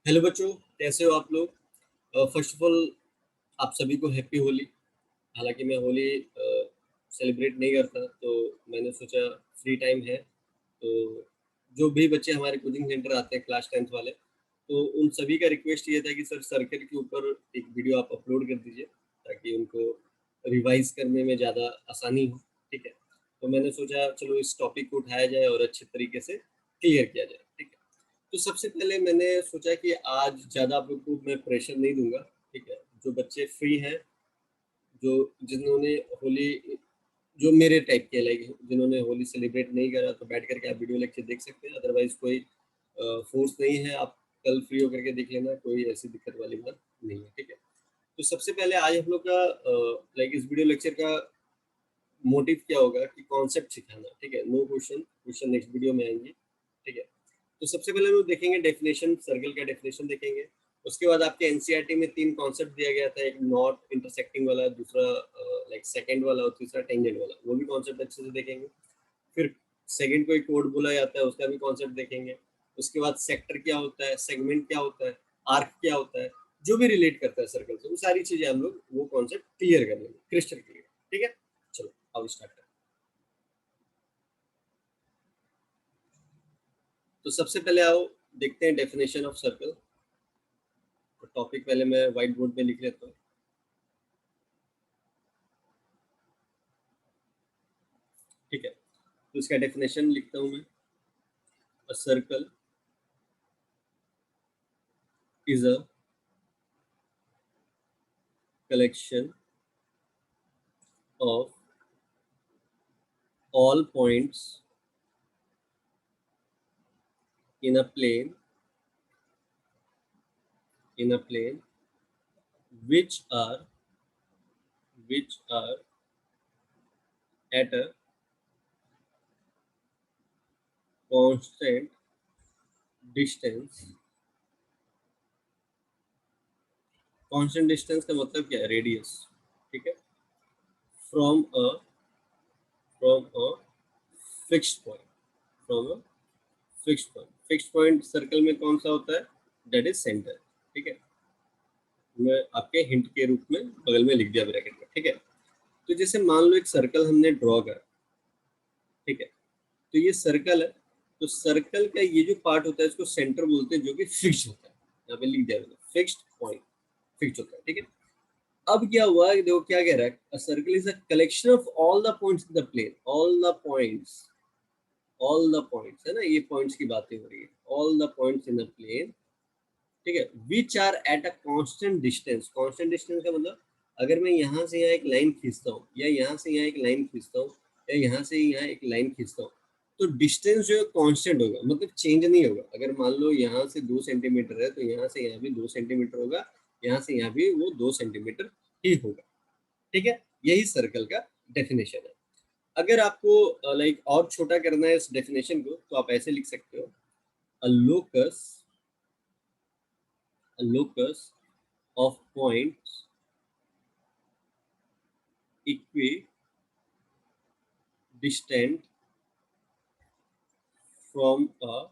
Hello बच्चों, कैसे हो आप लोग। फर्स्ट ऑफ ऑल आप सभी को हैप्पी होली। हालांकि मैं होली सेलिब्रेट नहीं करता, तो मैंने सोचा फ्री टाइम है तो जो भी बच्चे हमारे कोचिंग सेंटर आते हैं क्लास 10th वाले, तो उन सभी का रिक्वेस्ट ये था कि सर सर्कल के ऊपर एक वीडियो आप अपलोड कर दीजिए ताकि उनको रिवाइज करने में ज़्यादा आसानी हो। ठीक है, तो मैंने सोचा चलो इस टॉपिक को उठाया जाए और अच्छे तरीके से क्लियर किया जाए। ठीक है, तो सबसे पहले मैंने सोचा कि आज ज़्यादा आप लोग को मैं प्रेशर नहीं दूंगा। ठीक है, जो बच्चे फ्री हैं, जो जिन्होंने होली, जो मेरे टाइप के लाइक जिन्होंने होली सेलिब्रेट नहीं करा, तो बैठ करके आप वीडियो लेक्चर देख सकते हैं। अदरवाइज कोई फोर्स नहीं है, आप कल फ्री होकर के देख लेना, कोई ऐसी दिक्कत वाली बात नहीं है। ठीक है, तो सबसे पहले आज हम लोग का लाइक इस वीडियो लेक्चर का मोटिव क्या होगा कि कॉन्सेप्ट सिखाना। ठीक है, no question, question next video में आएंगे। ठीक है, तो सबसे पहले हम लोग देखेंगे डेफिनेशन, सर्कल का डेफिनेशन देखेंगे। उसके बाद आपके एनसीईआरटी में 3 कॉन्सेप्ट दिया गया था, एक नॉट इंटरसेक्टिंग वाला, दूसरा लाइक सेकंड वाला और तीसरा टेंजेंट वाला, वो भी कॉन्सेप्ट अच्छे से देखेंगे। फिर सेकंड को एक कोड बोला जाता है, उसका भी कॉन्सेप्ट देखेंगे। उसके बाद सेक्टर क्या होता है, सेगमेंट क्या होता है, आर्क क्या होता है, जो भी रिलेट करता है सर्कल से, वो सारी चीजें हम लोग वो कॉन्सेप्ट क्लियर कर लेंगे, क्रिस्टल क्लियर। ठीक है, चलो अब स्टार्ट करते हैं। तो सबसे पहले आओ देखते हैं डेफिनेशन ऑफ सर्कल। तो टॉपिक पहले मैं व्हाइट बोर्ड पे लिख लेता हूँ। ठीक है, तो इसका डेफिनेशन लिखता हूँ मैं। A circle is a collection of all points in a plane which are which are at a constant distance। Constant distance का मतलब क्या है, रेडियस। ठीक है, from a from a fixed point, from a fixed point circle में कौन सा होता है, दैट इज सेंटर। ठीक है, मैं आपके हिंट के रूप में बगल में लिख दिया ब्रैकेट में। ठीक है, तो जैसे मान लो एक सर्कल हमने ड्रॉ करा। ठीक है, तो ये सर्कल है, तो सर्कल का ये जो पार्ट होता है इसको सेंटर बोलते हैं, जो कि फिक्स होता है। यहाँ पे लिख दिया फिक्स्ड पॉइंट, फिक्स होता है। ठीक है, अब क्या हुआ, देखो क्या कह रहा है, a circle is a collection of all the points in the plane, all the points है ना, ये पॉइंट्स की बातें हो रही है, all the points in the plane. ठीक है, which are at a constant distance. Constant distance का मतलब अगर मैं यहाँ से यहाँ एक लाइन खींचता हूँ, या यहाँ से यहाँ एक लाइन खींचता हूँ, या यहाँ से यहाँ एक लाइन खींचता हूँ, तो डिस्टेंस जो है कांस्टेंट होगा, मतलब चेंज नहीं होगा। अगर मान लो यहाँ से 2 सेंटीमीटर है, तो यहाँ से यहाँ भी 2 सेंटीमीटर होगा, यहाँ से यहाँ भी वो 2 सेंटीमीटर ही होगा। ठीक है, यही सर्कल का डेफिनेशन है। अगर आपको लाइक और छोटा करना है इस डेफिनेशन को, तो आप ऐसे लिख सकते हो, अ locus, a locus of points equidistant from a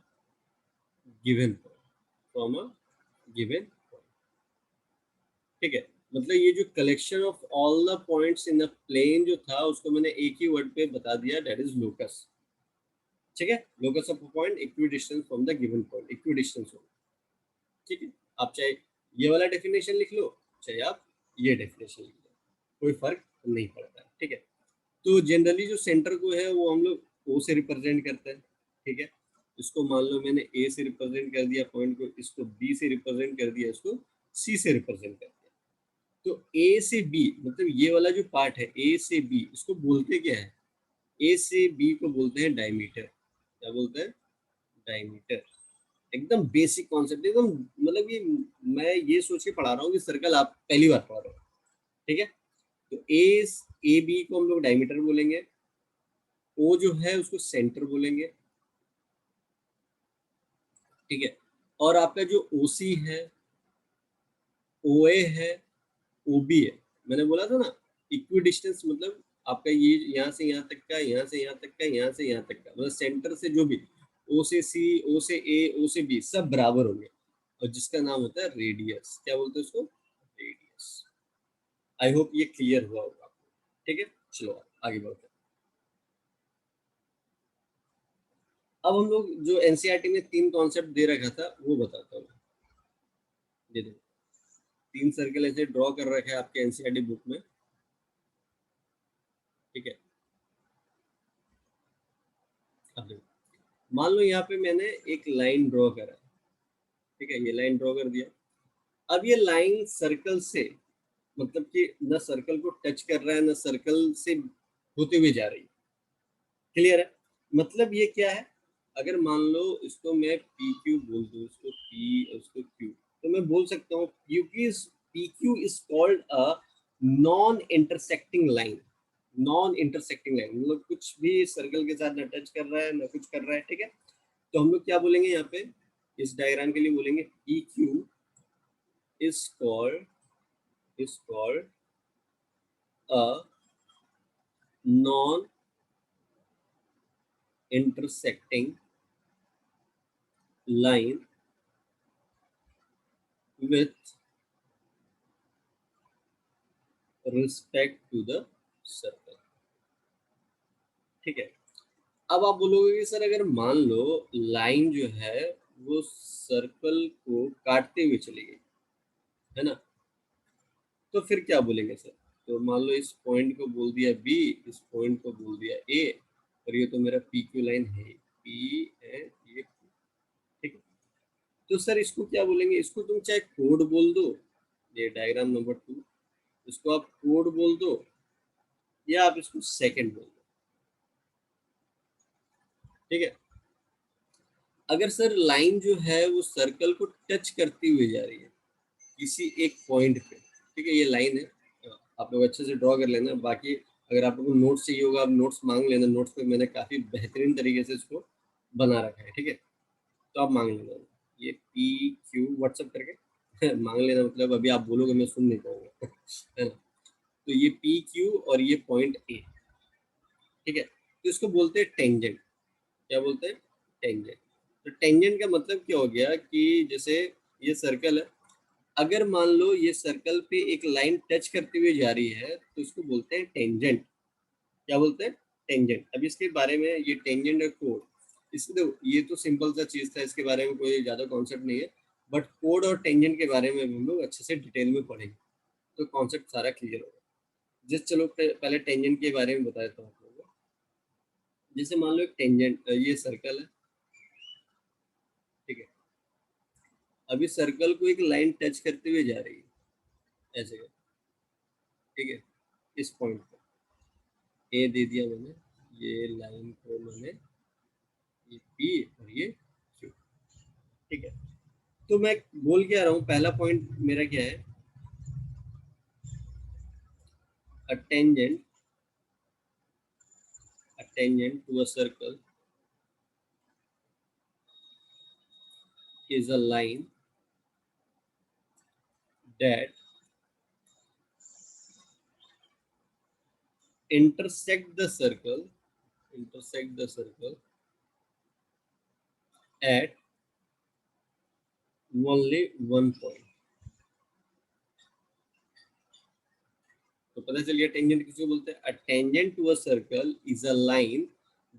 given point, from a given point। ठीक है, मतलब ये जो collection of all the points in the plane जो था, उसको मैंने एक ही वर्ड पे बता दिया, दैट इज लोकस। ठीक है, locus of a point equidistance from the given point, equidistance हो। ठीक है, आप चाहे ये वाला डेफिनेशन लिख लो, चाहे आप ये डेफिनेशन लिख लो, कोई फर्क नहीं पड़ता है। ठीक है, तो जनरली जो सेंटर को है वो हम लोग ओ से रिप्रेजेंट करते हैं। ठीक है, इसको मान लो मैंने ए से रिप्रेजेंट कर दिया पॉइंट को, इसको बी से रिप्रेजेंट कर दिया, इसको सी से रिप्रेजेंट कर दिया। तो ए से बी मतलब ये वाला जो पार्ट है ए से बी, इसको बोलते क्या है, ए से बी को बोलते हैं डायमीटर। क्या बोलते हैं, डायमीटर। एकदम बेसिक कॉन्सेप्ट, एकदम मतलब ये मैं ये सोच के पढ़ा रहा हूँ कि सर्कल आप पहली बार पढ़ रहे हो। ठीक है, तो ए बी को हम लोग डायमीटर बोलेंगे, ओ जो है उसको सेंटर बोलेंगे। ठीक है, और आपका जो ओ सी है, ओ ए है, ओ बी है, मैंने बोला था ना इक्वी डिस्टेंस मतलब आपका ये यहाँ से यहाँ तक का, यहाँ से यहाँ तक का, यहाँ से यहाँ तक का, मतलब सेंटर से जो भी ओ से सी, ओ से ए, ओ से बी सब बराबर होंगे। और जिसका नाम होता है रेडियस। क्या बोलते हैं उसको? रेडियस। आई होप ये क्लियर हुआ होगा आपको। ठीक है, चलो आगे बढ़ते हैं। अब हम लोग जो एनसीईआरटी में 3 कॉन्सेप्ट दे रखा था वो बताता हूँ। ये देखो 3 सर्कल ऐसे ड्रॉ कर रखा है आपके एनसीईआरटी बुक में। ठीक है, अब देखो, मान लो यहाँ पे मैंने एक लाइन ड्रॉ करा। ठीक है, ये लाइन ड्रॉ कर दिया। अब ये लाइन सर्कल से, मतलब कि न सर्कल को टच कर रहा है न सर्कल से होते हुए जा रही है। क्लियर है? मतलब ये क्या है, अगर मान लो इसको मैं पी क्यू बोल दूं, इसको पी उसको क्यू, तो मैं बोल सकता हूँ P Q is called a non intersecting line. Non intersecting line मतलब कुछ भी सर्कल के साथ ना टच कर रहा है ना कुछ कर रहा है। ठीक है, तो हम लोग क्या बोलेंगे यहाँ पे, इस डायग्राम के लिए बोलेंगे P Q is called a non intersecting line with respect to the circle। ठीक है, अब आप बोलोगे कि सर अगर मान लो लाइन जो है वो सर्कल को काटते हुए चली गई, है ना, तो फिर क्या बोलेंगे सर? तो मान लो इस पॉइंट को बोल दिया बी, इस पॉइंट को बोल दिया ए, और ये तो मेरा पी क्यू लाइन है, पी है ये Q। ठीक है, तो सर इसको क्या बोलेंगे? इसको तुम चाहे कोड बोल दो, ये डायग्राम नंबर 2, इसको आप कोड बोल दो या आप इसको सेकंड बोल दो। ठीक है, अगर सर लाइन जो है वो सर्कल को टच करती हुई जा रही है किसी एक पॉइंट पे, ठीक है, ये लाइन है, आप लोग अच्छे से ड्रॉ कर लेना। बाकी अगर आप लोगों को नोट्स चाहिए होगा आप नोट्स मांग लेना, नोट्स पे मैंने काफ़ी बेहतरीन तरीके से इसको बना रखा है। ठीक है, तो आप मांग लेना, ये पी क्यू व्हाट्सअप करके मांग लेना, मतलब अभी आप बोलोगे मैं सुन नहीं पाऊंगा है ना। तो ये पी क्यू और ये पॉइंट ए। ठीक है, तो इसको बोलते हैं टेंजेंट। क्या बोलते हैं? टेंजेंट। तो टेंजेंट का मतलब क्या हो गया कि जैसे ये सर्कल है, अगर मान लो ये सर्कल पे एक लाइन टच करते हुए जा रही है तो इसको बोलते हैं टेंजेंट। क्या बोलते हैं? टेंजेंट। अब इसके बारे में ये टेंजेंट और कोड, इसमें ये तो सिंपल सा चीज था, इसके बारे में कोई ज्यादा कॉन्सेप्ट नहीं है, बट कोड और टेंजेंट के बारे में हम लोग अच्छे से डिटेल में पढ़ेंगे तो कॉन्सेप्ट सारा क्लियर होगा। जिस चलो पहले टेंजेंट के बारे में बताया था आप लोगों को। जैसे मान लो एक टेंजेंट, ये सर्कल है। ठीक है, अभी सर्कल को एक लाइन टच करते हुए जा रही है ऐसे कर, ठीक है, इस पॉइंट पर ए दे दिया मैंने, ये लाइन को मैंने ये पी और ये क्यू। ठीक है, तो मैं बोल क्या रहा हूँ, पहला पॉइंट मेरा क्या है, a tangent to a circle is a line that intersect the circle at only one point। तो पता चल गया टेंजेंट किसको बोलते हैं। A tangent to a circle is a line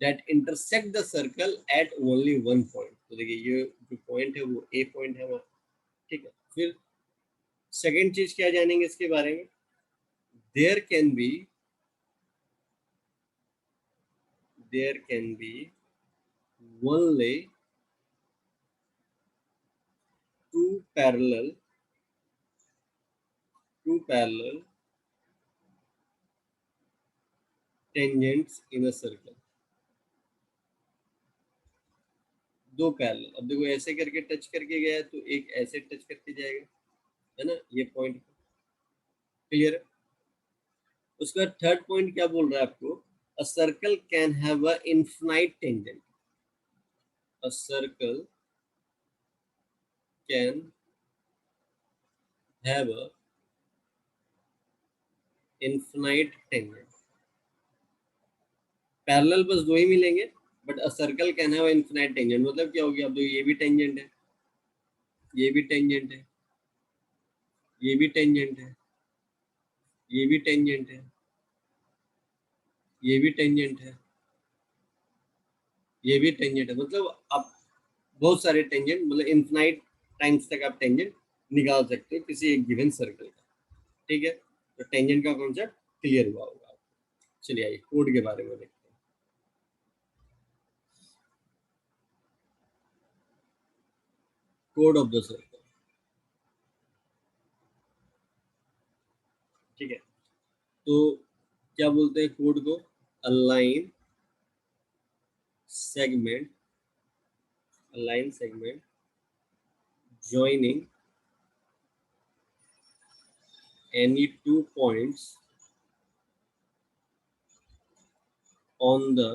that intersect the circle at only one point. तो देखिए ये जो पॉइंट है वो ए पॉइंट है वहाँ। ठीक है, फिर सेकेंड चीज क्या जानेंगे इसके बारे में, there can be only two parallel tangents in a circle। दो पैरेलल, अब देखो ऐसे करके टच करके गया तो एक ऐसे टच करके जाएगा, है ना, ये पॉइंट। क्लियर है? उसका थर्ड पॉइंट क्या बोल रहा है आपको, a circle can have a infinite tangent. A circle can have a infinite tangent. Parallel बस दो ही मिलेंगे, but a circle can have infinite tangent मतलब क्या हो गया, अब तो ये भी टेंजेंट है, ये भी टेंजेंट है, ये भी टेंजेंट है, ये भी टेंजेंट है, ये भी टेंजेंट है, ये भी टेंजेंट है। मतलब आप बहुत सारे टेंजेंट, मतलब इनफिनाइट टाइम्स तक आप टेंजेंट निकाल सकते हो किसी एक गिवन सर्कल का। ठीक है, तो टेंजेंट का कॉन्सेप्ट क्लियर हुआ होगा। चलिए आइए कोड के बारे में देखते हैं। Code of the circle. ठीक है, तो क्या बोलते हैं कोड को? Align segment, align segment joining any 2 points on the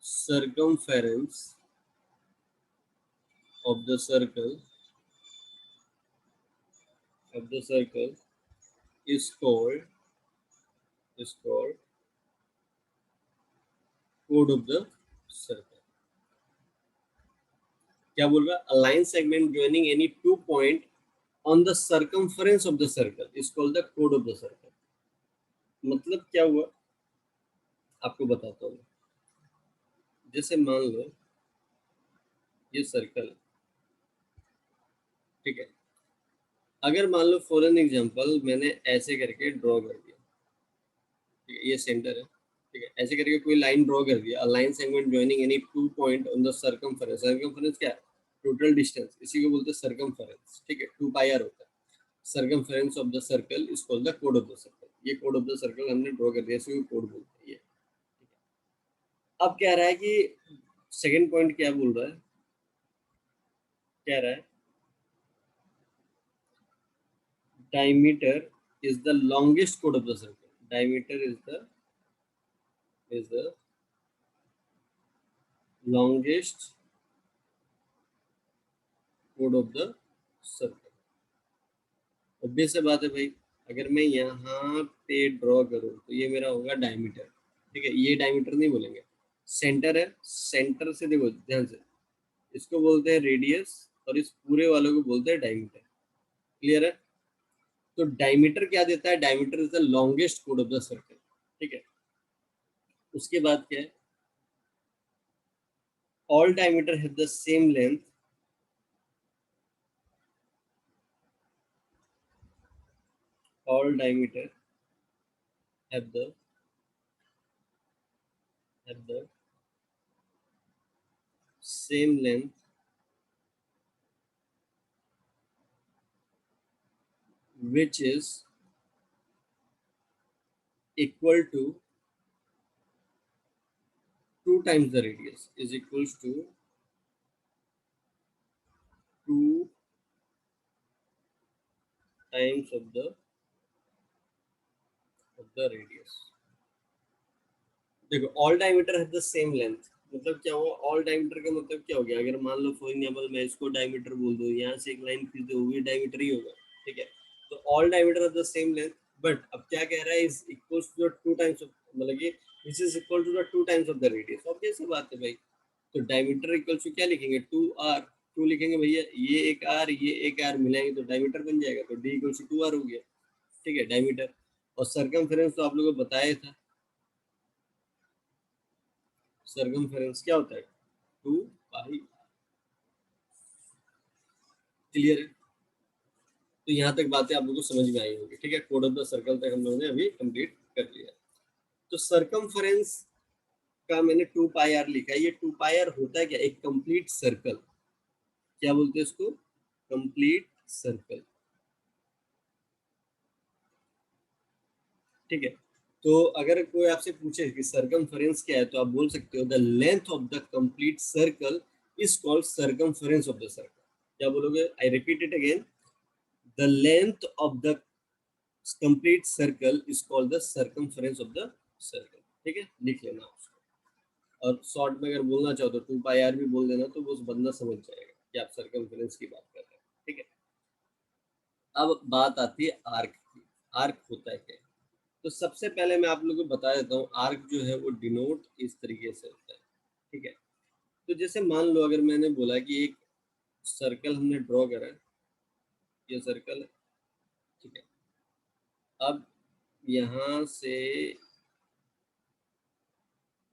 circumference of the circle is called chord of the circle. क्या बोल रहा है? Align segment joining any 2 point on the circumference of the circle is called the chord of the circle. मतलब क्या हुआ आपको बताता हूँ। जैसे मान लो ये सर्कल, ठीक है, अगर मान लो फॉर एन एग्जांपल मैंने ऐसे करके ड्रॉ कर दिया, ठीक है, ये सेंटर है, ठीक है, ऐसे करके कोई लाइन ड्रॉ कर दिया। Line segment joining any 2 point on the circumference. Circumference क्या है? टोटल डिस्टेंस, इसी को बोलते हैं सर्कमफेरेंस। ठीक है, 2 पाई आर होता है। Circumference of the circle is called the code of the circle. ये कोड ऑफ द सर्कल हमने ड्रॉ कर दिया, इसी को कोड बोलते हैं ये। अब कह रहा है कि सेकंड पॉइंट क्या बोल रहा है? कह रहा है diameter is the longest chord of the circle. Diameter is the longest chord of the circle. Obvious सी बात है भाई, अगर मैं यहाँ पे ड्रॉ करूँ तो ये मेरा होगा डायमीटर। ठीक है, ये डायमीटर नहीं बोलेंगे, सेंटर है, सेंटर से देखो ध्यान से, इसको बोलते हैं रेडियस और इस पूरे वालों को बोलते हैं डायमीटर। क्लियर है? तो डायमीटर क्या देता है? Diameter is the longest code of the circle. ठीक है, उसके बाद क्या है? All diameter have the same length, all diameter have the same length which is equal to 2 times the radius, is equals to 2 times of the radius। देखो all diameter है the same length, मतलब क्या हुआ? All diameter का मतलब क्या हो गया? अगर मान लो फॉर एग्जांपल मैं इसको डायमीटर बोल दूं, यहाँ से एक लाइन खींच दो, वो भी डायमीटर ही होगा। ठीक है, तो all diameter of the same length, but अब क्या कह रहा है? Is equals to the 2 times of, मतलब कि this is equal to the 2 times of the radius. Obvious सी बात है भाई, तो डायमीटर इक्वल्स टू क्या लिखेंगे? 2r। क्यों लिखेंगे भैया? ये एक r, ये एक r मिलाएंगे तो डायमीटर बन जाएगा, तो d इक्वल्स टू 2r हो गया। ठीक है, डायमीटर। और सरकमफेरेंस तो आप लोगों को बताया था, सरकमफेरेंस क्या होता है? 2 पाई। क्लियर है? तो यहाँ तक बातें आप लोगों को समझ में आई होगी। ठीक है, कोड ऑफ द सर्कल तक हम लोगों ने अभी कंप्लीट कर लिया। तो सरकमफेरेंस का मैंने 2 पाई आर लिखा है। ये 2 पाई आर होता है क्या? एक कंप्लीट सर्कल। क्या बोलते हैं इसको? Complete circle. ठीक है, तो अगर कोई आपसे पूछे कि सरकमफेरेंस क्या है, तो आप बोल सकते हो the length of the complete circle is called circumference of the circle. क्या बोलोगे? I repeat it again, the length of the complete circle is called the circumference of the circle. ठीक है, लिख लेना उसको। और शॉर्ट में अगर बोलना चाहो तो 2 पाई आर भी बोल देना, तो वो बंदा समझ जाएगा कि आप सरकमफेरेंस की बात कर रहे हैं। ठीक है, अब बात आती है आर्क की। आर्क होता है क्या? तो सबसे पहले मैं आप लोगों को बता देता हूँ, आर्क जो है वो डिनोट इस तरीके से होता है। ठीक है, तो जैसे मान लो अगर मैंने बोला कि एक सर्कल हमने ड्रॉ करा है, ये सर्कल है, ठीक है। अब यहाँ से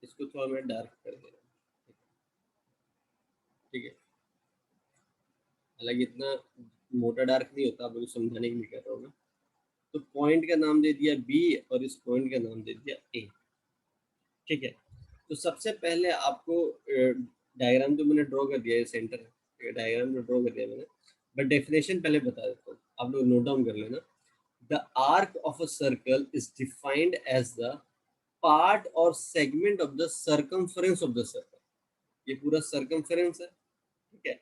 इसको थोड़ा मैं डार्क कर दे रहा हूँ, ठीक है। हालांकि इतना मोटा डार्क नहीं होता, आप लोग समझाने के लिए कर रहा हूँ मैं। तो पॉइंट का नाम दे दिया बी और इस पॉइंट का नाम दे दिया ए, ठीक है। तो सबसे पहले आपको डायग्राम जो मैंने ड्रॉ कर दिया है, सेंटर डायग्राम जो ड्रॉ कर दिया मैंने, बट डेफिनेशन पहले बता देता हूँ, आप लोग नोट डाउन कर लेना। The arc of a circle is defined as the part or segment of the circumference of the circle. ये पूरा सर्कमफरेंस है, ठीक है।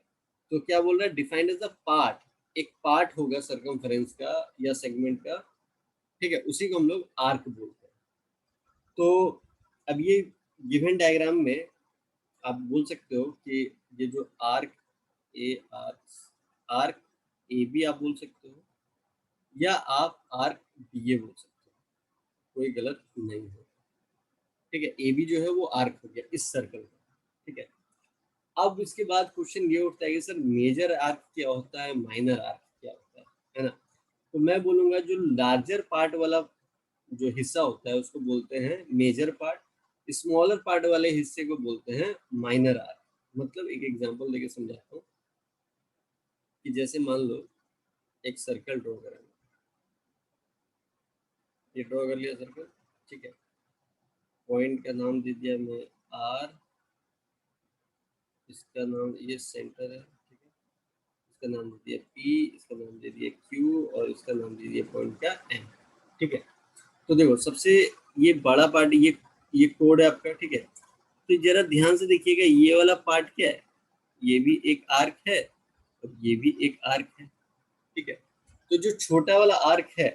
तो क्या बोल रहा है, डिफाइंड एज द पार्ट, एक पार्ट होगा सर्कमफरेंस का या सेगमेंट का, ठीक है, उसी को हम लोग आर्क बोलते हैं। तो अब ये गिवन डायग्राम में आप बोल सकते हो कि ये जो arc A arc arc A B आप बोल सकते हो, या आप आर्क बी ए बोल सकते हो, कोई गलत नहीं है, ठीक है। ए बी जो है वो आर्क हो गया इस सर्कल का, ठीक है। अब इसके बाद क्वेश्चन ये उठता है कि सर मेजर आर्क क्या होता है, माइनर आर्क क्या होता है ना। तो मैं बोलूंगा जो लार्जर पार्ट वाला जो हिस्सा होता है उसको बोलते हैं मेजर पार्ट, स्मॉलर पार्ट वाले हिस्से को बोलते हैं माइनर आर्क। मतलब एक एग्जांपल देके समझाता हूँ कि जैसे मान लो एक सर्कल ड्रॉ करें, ये ड्रॉ कर लिया सर्कल, ठीक है। पॉइंट का नाम दे दिया मैं आर, इसका नाम ये सेंटर है, ठीक है। इसका नाम दे दिया पी, इसका नाम दे दिया क्यू और इसका नाम दे दिया पॉइंट का एम, ठीक है। तो देखो सबसे ये बड़ा पार्ट ये कोड है आपका, ठीक है। तो जरा ध्यान से देखिएगा, ये वाला पार्ट क्या है, ये भी एक आर्क है और ये भी एक आर्क है, ठीक है। तो जो छोटा वाला आर्क है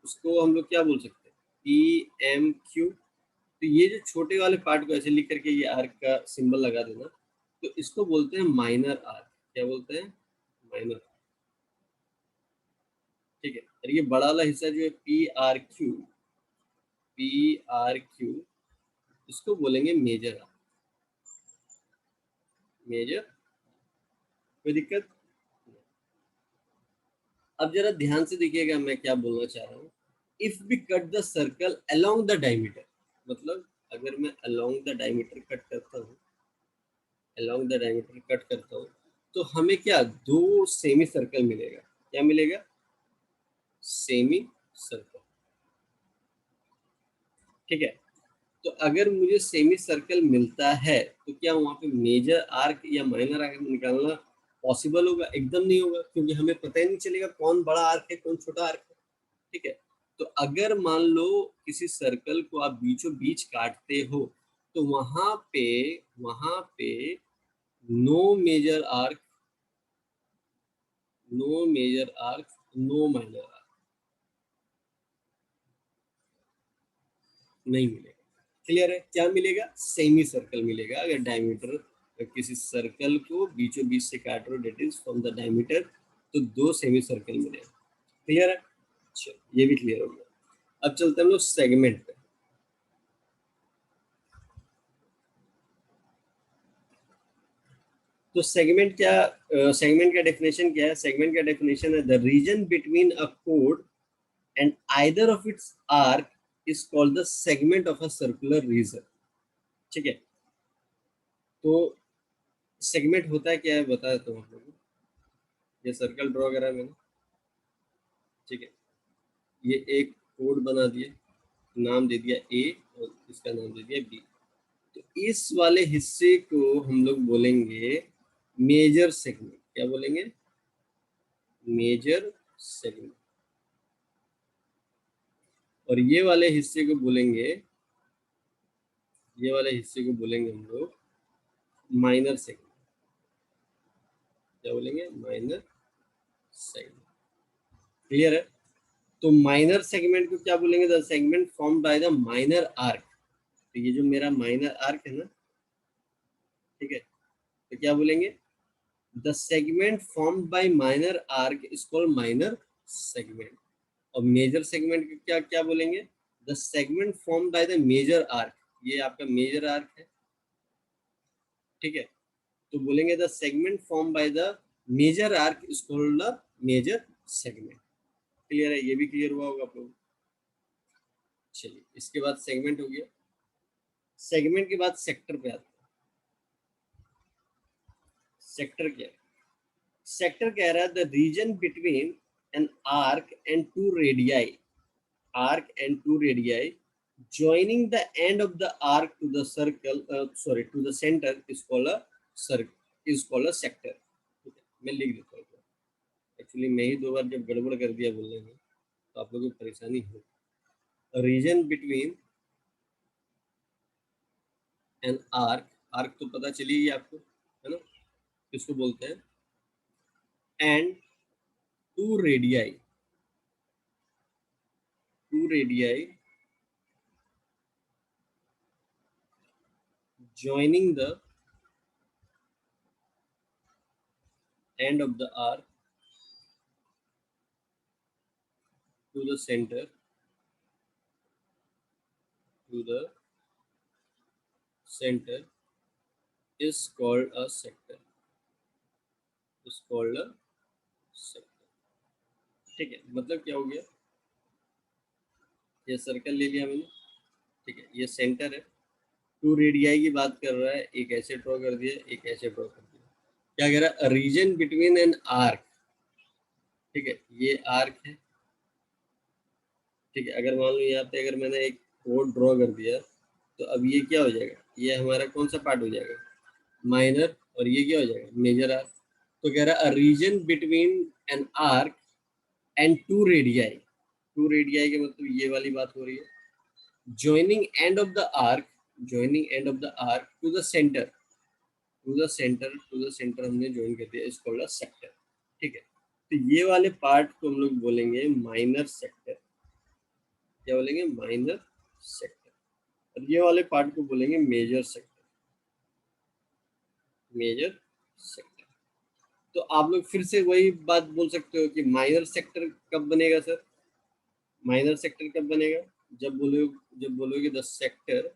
उसको हम लोग क्या बोल सकते हैं, पी एम क्यू। तो ये जो छोटे वाले पार्ट को ऐसे लिख करके ये आर्क का सिंबल लगा देना, तो इसको बोलते हैं माइनर आर्क। क्या बोलते हैं, माइनर, ठीक है। और ये बड़ा वाला हिस्सा जो है पी आर क्यू, इसको बोलेंगे मेजर आर्क, मेजर, कोई दिक्कत। अब जरा ध्यान से देखिएगा मैं क्या बोलना चाह रहा हूँ। If we cut the circle along the diameter, मतलब अगर मैं अलोंग द डायमीटर कट करता हूँ, अलोंग द डायमीटर कट करता हूँ, तो हमें क्या दो सेमी सर्कल मिलेगा। क्या मिलेगा, सेमी सर्कल, ठीक है। तो अगर मुझे सेमी सर्कल मिलता है तो क्या वहां पे मेजर आर्क या माइनर आर्क निकालना पॉसिबल होगा? एकदम नहीं होगा, क्योंकि हमें पता ही नहीं चलेगा कौन बड़ा आर्क है कौन छोटा आर्क है, ठीक है। तो अगर मान लो किसी सर्कल को आप बीचों बीच काटते हो, तो वहां पे no major arc, no major arc, no minor arc नहीं मिलेगा। क्लियर है, क्या मिलेगा, सेमी सर्कल मिलेगा। अगर डायमीटर किसी सर्कल को बीचों बीच से काट रहे हो, that is from the diameter, तो दो सेमी सर्कल मिलेगा। क्लियर है, चलो ये भी क्लियर हो गया। अब चलते हैं हम लोग सेगमेंट पे। तो सेगमेंट का डेफिनेशन क्या है, सेगमेंट का डेफिनेशन है the region between a code and either of its arc is called the segment of a circular region, ठीक है। तो सेगमेंट होता है क्या है बता देता हूँ आप लोगों को। ये सर्कल ड्रॉ करा है मैंने, ठीक है। ये एक कोड बना दिया, नाम दे दिया ए और इसका नाम दे दिया बी। तो इस वाले हिस्से को हम लोग बोलेंगे मेजर सेगमेंट। क्या बोलेंगे, मेजर सेगमेंट। और ये वाले हिस्से को बोलेंगे, ये वाले हिस्से को बोलेंगे हम लोग माइनर सेगमेंट। क्या बोलेंगे, माइनर सेगमेंट। क्लियर है। तो माइनर सेगमेंट को क्या बोलेंगे, the segment formed by the minor arc. तो ये जो मेरा माइनर आर्क है ना, ठीक है, तो क्या बोलेंगे, the segment formed by minor arc is called minor segment. और मेजर सेगमेंट को क्या क्या बोलेंगे, the segment formed by the major arc. ये आपका मेजर आर्क है, ठीक है। तो बोलेंगे the segment form by the major arc is called the major segment. Clear है? ये भी क्लियर हुआ होगा आप लोग। चलिए, इसके बाद सेगमेंट हो गया। सेगमेंट के बाद सेक्टर पे आते हैं। सेक्टर क्या है? सेक्टर कह रहा है the region between an arc and two radii, arc and two radii joining the end of the arc to the circle to the center is called a circle, is called a sector। मैं लिख देता हूँ। Actually मैं ही 2 बार जब गड़बड़ कर दिया बोलने में तो आप लोगों को परेशानी हो। Region between an arc, arc तो पता चलेगी आपको, है ना, किसको बोलते हैं, and two radii, two radii joining the end of the arc to the center, to the center is called a sector, is called a sector। ठीक है, मतलब क्या हो गया, ये सर्कल ले लिया मैंने, ठीक है, ये सेंटर है, टू रेडियाई की बात कर रहा है, एक ऐसे ड्रॉ कर दिया, एक ऐसे ड्रॉ कर दिया। क्या कह रहा है, रीजन बिटवीन एन आर्क, ठीक है, ये आर्क है, ठीक है, अगर मान लो यहाँ पे अगर मैंने एक कोड ड्रॉ कर दिया तो अब ये क्या हो जाएगा, ये हमारा कौन सा पार्ट हो जाएगा, माइनर, और ये क्या हो जाएगा, मेजर आर्क। तो कह रहा है region between an arc and two radii, two radii के मतलब ये वाली बात हो रही है, joining end of the arc, joining end of the arc to the center, to the center, to the center हमने ज्वाइन कर दिया, इसको बोला सेक्टर। ठीक है, तो ये वाले पार्ट को हम लोग बोलेंगे माइनर सेक्टर। क्या बोलेंगे, माइनर सेक्टर। और ये वाले पार्ट को बोलेंगे मेजर सेक्टर, मेजर सेक्टर। तो आप लोग फिर से वही बात बोल सकते हो कि माइनर सेक्टर कब बनेगा सर, माइनर सेक्टर कब बनेगा, जब बोलोगे the sector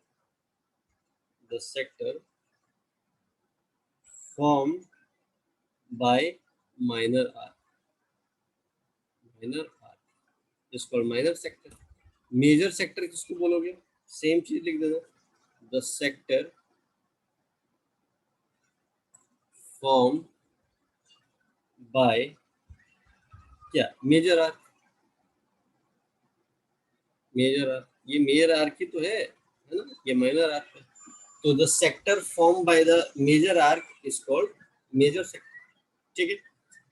formed by minor arc, minor arc is called minor sector। Major sector किसको बोलोगे, सेम चीज लिख देना, द सेक्टर formed by क्या, मेजर आर्क, मेजर आर्क, ये मेजर आर्क ही तो है ना, ये माइनर आर्क है। तो the sector form by the major arc is called major sector. ठीक है,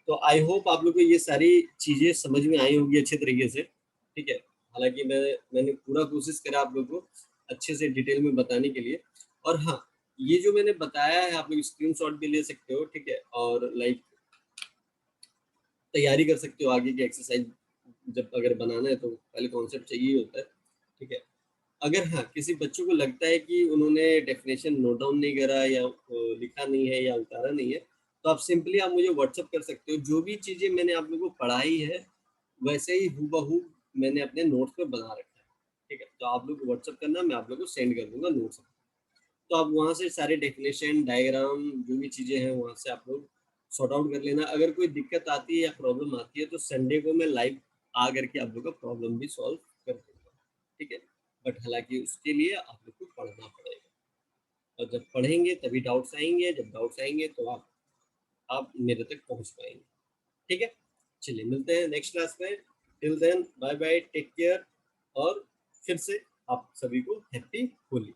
तो आई होप आप लोग को ये सारी चीजें समझ में आई होगी अच्छे तरीके से। ठीक है, हालांकि मैंने पूरा कोशिश करा आप लोग को अच्छे से डिटेल में बताने के लिए। और हाँ, ये जो मैंने बताया है आप लोग स्क्रीनशॉट भी ले सकते हो, ठीक है, और लाइक तैयारी कर सकते हो आगे की एक्सरसाइज जब अगर बनाना है तो पहले कॉन्सेप्ट चाहिए होता है। ठीक है, अगर हाँ किसी बच्चों को लगता है कि उन्होंने डेफिनेशन नोट डाउन नहीं करा या लिखा नहीं है या उतारा नहीं है, तो आप सिंपली आप मुझे व्हाट्सअप कर सकते हो। जो भी चीज़ें मैंने आप लोगों को पढ़ाई है वैसे ही हूबहू मैंने अपने नोट्स में बना रखा है। ठीक है, तो आप लोग व्हाट्सअप करना, मैं आप लोग को सेंड कर दूंगा नोट्स। तो आप वहाँ से सारे डेफिनेशन डायग्राम जो भी चीज़ें हैं वहाँ से आप लोग सॉर्ट आउट कर लेना। अगर कोई दिक्कत आती है या प्रॉब्लम आती है तो संडे को मैं लाइव आ करके आप लोग का प्रॉब्लम भी सॉल्व कर दूंगा। ठीक है, बट हालांकि उसके लिए आप लोग को पढ़ना पड़ेगा, और जब पढ़ेंगे तभी डाउट्स आएंगे, जब डाउट्स आएंगे तो आप मेरे तक पहुंच पाएंगे। ठीक है, चलिए मिलते हैं नेक्स्ट क्लास में। Till then bye bye, take care, और फिर से आप सभी को हैप्पी होली।